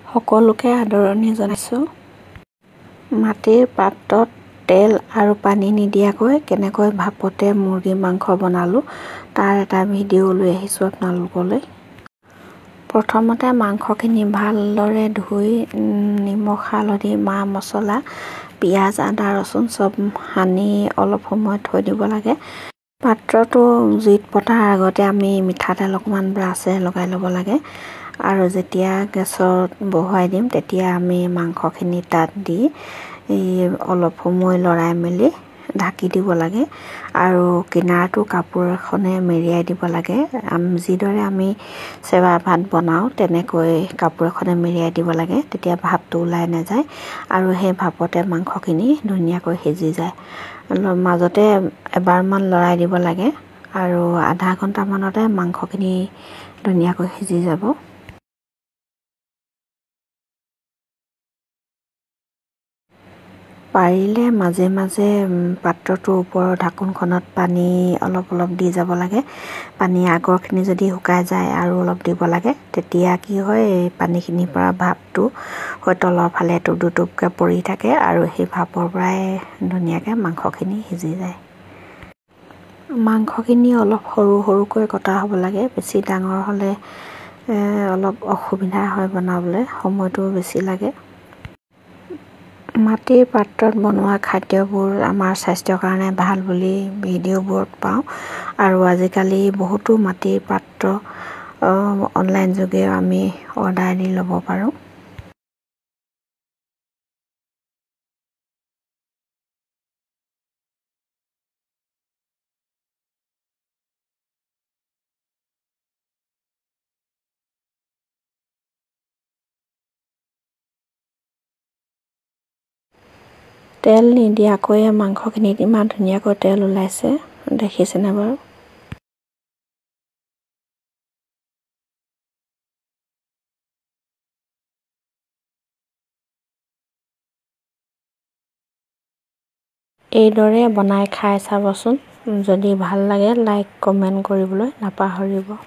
সকলোকে আদৰণি জনাইছোঁ। মাটিৰ পাত্ৰত তেল আৰু পানী নিদিয়াকৈ কেনেকৈ ভাপতে মুৰ্গী মাংস বনালোঁ তাৰ এটা ভিডিঅ' লৈ আহিছোঁ আপোনালোকলৈ। প্ৰথমতে মাংসখিনি ভালদৰে ধুই নিমখ হালধি মা মছলা পিঁয়াজ আদা ৰচুন চব সানি অলপ সময় থৈ দিব লাগে। পাত্ৰটো জুইত পতাৰ আগতে আমি মিঠাতেল অকণমান ব্ৰাছেৰে লগাই ল'ব লাগে আৰু যেতিয়া গেছত বহুৱাই দিম তেতিয়া আমি মাংসখিনি তাত দি অলপ সময় লৰাই মেলি ঢাকি দিব লাগে আৰু কিনাৰটো কাপোৰ এখনে মেৰিয়াই দিব লাগে। যিদৰে আমি চেৱা ভাত বনাওঁ তেনেকৈ কাপোৰ এখনে মেৰিয়াই দিব লাগে, তেতিয়া ভাপটো ওলাই নাযায় আৰু সেই ভাপতে মাংসখিনি ধুনীয়াকৈ সিজি যায়। মাজতে এবাৰমান লৰাই দিব লাগে আৰু আধা ঘণ্টামানতে মাংসখিনি ধুনীয়াকৈ সিজি যাব। পাৰিলে মাজে মাজে পাত্ৰটোৰ ওপৰৰ ঢাকোনখনত পানী অলপ অলপ দি যাব লাগে। পানী আগৰখিনি যদি শুকাই যায় আৰু অলপ দিব লাগে, তেতিয়া কি হয় পানীখিনিৰ পৰা ভাপটো হৈ তলৰ ফালে টুপকৈ পৰি থাকে আৰু সেই ভাপৰ পৰাই ধুনীয়াকৈ মাংসখিনি সিজি যায়। মাংসখিনি অলপ সৰু সৰুকৈ কটা হ'ব লাগে, বেছি ডাঙৰ হ'লে অলপ অসুবিধা হয় বনাবলৈ, সময়টো বেছি লাগে। মাটিৰ পাত্ৰত বনোৱা খাদ্যবোৰ আমাৰ স্বাস্থ্যৰ কাৰণে ভাল বুলি ভিডিঅ'বোৰত পাওঁ আৰু আজিকালি বহুতো মাটিৰ পাত্ৰ অনলাইন যোগেও আমি অৰ্ডাৰ দি ল'ব পাৰোঁ। তেল নিদিয়াকৈ মাংসখিনিত ইমান ধুনীয়াকৈ তেল ওলাইছে, দেখিছেনে বাৰু? এইদৰে বনাই খাই চাবচোন। যদি ভাল লাগে লাইক কমেণ্ট কৰিবলৈ নাপাহৰিব।